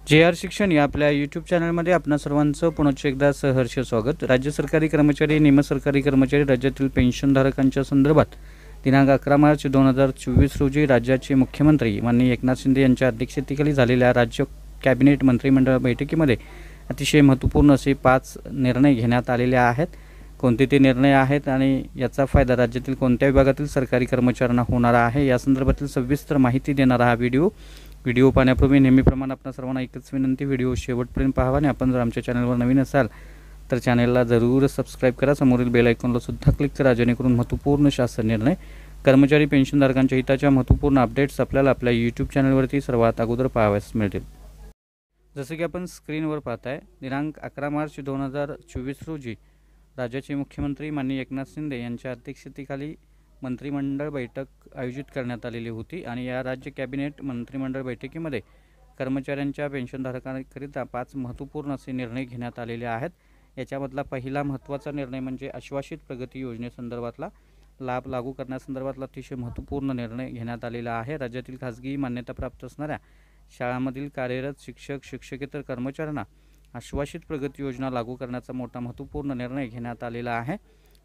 JR. शिक्षण या आपल्या यूट्यूब चॅनलमध्ये आपणा सर्वांचं पुनश्च एकदा सहर्ष स्वागत। राज्य सरकारी कर्मचारी, निमसरकारी कर्मचारी, राज्यातील पेन्शनधारकांच्या संदर्भात दिनांक 11 मार्च 2024 रोजी राज्याचे मुख्यमंत्री माननीय एकनाथ शिंदे यांच्या अध्यक्षतेखाली झालेल्या राज्य कॅबिनेट मंत्रिमंडळ बैठकीमध्ये अतिशय महत्त्वपूर्ण असे 5 निर्णय घेण्यात आलेले आहेत। कोणते ते निर्णय आहेत आणि याचा फायदा राज्यातील कोणत्या विभागातील सरकारी कर्मचाऱ्यांना होणार आहे या संदर्भातील सविस्तर माहिती देणारा हा व्हिडिओ पाहण्यापूर्वी नेहमीप्रमाणे आपणा सर्वांना एकच विनंती, व्हिडिओ शेवटपर्यंत पाहावा आणि आपण जर आमच्या चॅनलवर नवीन असाल तर चॅनलला जरूर सबस्क्राइब करा, समोरील बेल आयकॉनला सुद्धा क्लिक करा, जेणेकरून महत्त्वपूर्ण शासन निर्णय, कर्मचारी पेन्शनधारकांच्या हिताच्या महत्त्वपूर्ण अपडेट्स आपल्याला आपल्या यूट्यूब चॅनलवरती सर्वात अगोदर पाहावयास मिळतील। जसे की आपण स्क्रीनवर पाहताय, दिनांक 11 मार्च 2024 रोजी राज्याचे मुख्यमंत्री माननीय एकनाथ शिंदे यांच्या अध्यक्षतेखाली मंत्रिमंडळ बैठक आयोजित करण्यात आलेली होती आणि या राज्य कॅबिनेट मंत्रिमंडळ बैठकीमध्ये कर्मचाऱ्यांच्या पेन्शनधारकांकरिता 5 महत्त्वपूर्ण असे निर्णय घेण्यात आलेले आहेत। याच्यामधला पहिला महत्त्वाचा निर्णय म्हणजे आश्वासित प्रगती योजनेसंदर्भातला लाभ लागू करण्यासंदर्भातला अतिशय महत्त्वपूर्ण निर्णय घेण्यात आलेला आहे। राज्यातील खाजगी मान्यताप्राप्त असणाऱ्या शाळांमधील कार्यरत शिक्षक, शिक्षकेतर कर्मचाऱ्यांना आश्वासित प्रगती योजना लागू करण्याचा मोठा महत्त्वपूर्ण निर्णय घेण्यात आलेला आहे।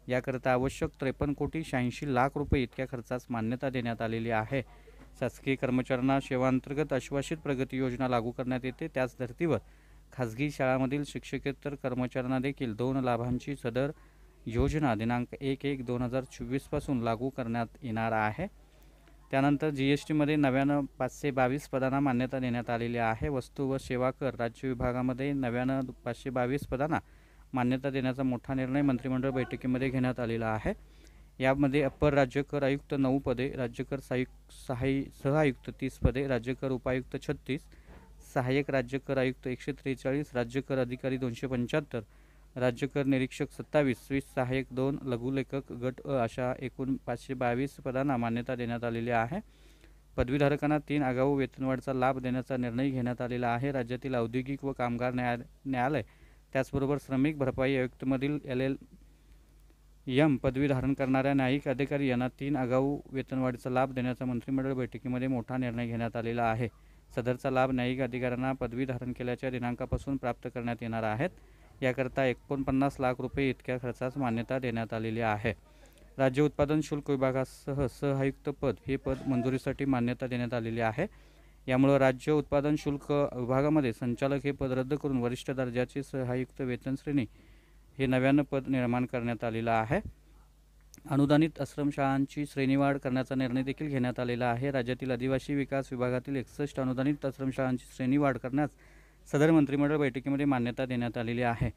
याकरिता आवश्यक 53,86,00,000 रुपये इतक्या खर्चास मान्यता देण्यात आलेली आहे। शासकीय कर्मचाऱ्यांना सेवांतर्गत आश्वासित प्रगती योजना लागू करण्यात येते। त्याच धर्तीवर खाजगी शाळांमधील शिक्षकेतर कर्मचाऱ्यांना देखील 2 लाभांची सदर योजना दिनांक 1/1/2024 पासून लागू करण्यात येणार आहे। त्यानंतर जीएसटीमध्ये नव्यानं 522 पदांना मान्यता देण्यात आलेली आहे। वस्तू व सेवा कर राज्य विभागामध्ये नव्यानं 522 पदांना मान्यता देण्याचा मोठा निर्णय मंत्रिमंडळ बैठकीमध्ये घेण्यात आलेला आहे। यामध्ये अप्पर राज्य कर आयुक्त 9 पदे, राज्य कर सह-आयुक्त 30 पदे, राज्य कर उपायुक्त 36, सहाय्यक राज्य कर आयुक्त 143, राज्य कर अधिकारी 275, राज्य कर निरीक्षक 27, स्वीस सहाय्यक 2, लघुलेखक गट अ अशा एकूण 522 पदांना मान्यता देण्यात आलेली आहे। पदवीधारकांना 3 आगाऊ वेतनवाढीचा लाभ देण्याचा निर्णय घेण्यात आलेला आहे। राज्यातील औद्योगिक व कामगार न्यायालय त्याचबरोबर श्रमिक भरपाई आयुक्तमधील LLM पदवी धारण करणाऱ्या न्यायिक अधिकारी यांना 3 आगाऊ वेतनवाढीचा लाभ देण्याचा मंत्रिमंडळ बैठकीमध्ये मोठा निर्णय घेण्यात आलेला आहे। सदरचा लाभ न्यायिक अधिकाऱ्यांना पदवी धारण केल्याच्या दिनांकापासून प्राप्त करण्यात येणार आहेत। याकरता 49 लाख रुपये इतक्या खर्चास मान्यता देण्यात आलेली आहे। राज्य उत्पादन शुल्क विभागासह सह-आयुक्त पद हे पद मंजुरीसाठी मान्यता देण्यात आलेली आहे। यामुळे राज्य उत्पादन शुल्क विभागामध्ये संचालक हे पद रद्द करून वरिष्ठ दर्जाचे सह-आयुक्त वेतन श्रेणी हे नव्यानं पद निर्माण करण्यात आलेलं आहे। अनुदानित आश्रमशाळांची श्रेणीवाढ करण्याचा निर्णय देखील घेण्यात आलेला आहे। राज्यातील आदिवासी विकास विभागातील 61 अनुदानित आश्रमशाळांची श्रेणीवाढ करण्यास सदर मंत्रिमंडळ बैठकीमध्ये मान्यता देण्यात आलेली आहे।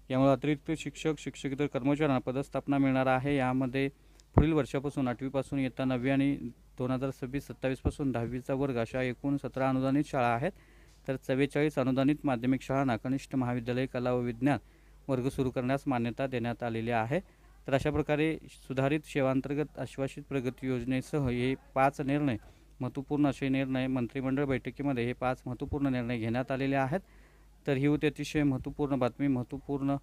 यामुळे अतिरिक्त शिक्षक, शिक्षकेतर कर्मचाऱ्यांना पदस्थापना मिळणार आहे। यामध्ये पुढील वर्षापासून 8वी पासून इयत्ता 9वी आणि 2026-27 पासून 10वीचा वर्ग अशा एकूण 17 अनुदानित शाळा आहेत, तर 44 अनुदानित माध्यमिक शाळांना कनिष्ठ महाविद्यालय, कला व विज्ञान वर्ग सुरू करण्यास मान्यता देण्यात आलेली आहे। तर अशा प्रकारे सुधारित सेवांतर्गत आश्वासित प्रगती योजनेसह हे 5 निर्णय, महत्त्वपूर्ण असे निर्णय मंत्रिमंडळ बैठकीमध्ये हे 5 महत्त्वपूर्ण निर्णय घेण्यात आलेले आहेत। तर ही होती अतिशय महत्त्वपूर्ण बातमी, महत्त्वपूर्ण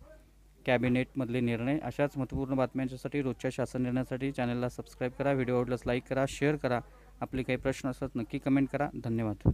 कॅबिनेटमधले निर्णय। अशाच महत्त्वपूर्ण बातम्यांसाठी रोजच्या शासन निर्णयासाठी चॅनलला सबस्क्राइब करा, व्हिडिओ आवडल्यास लाईक करा, शेअर करा, आपले काही प्रश्न असतात नक्की कमेंट करा। धन्यवाद।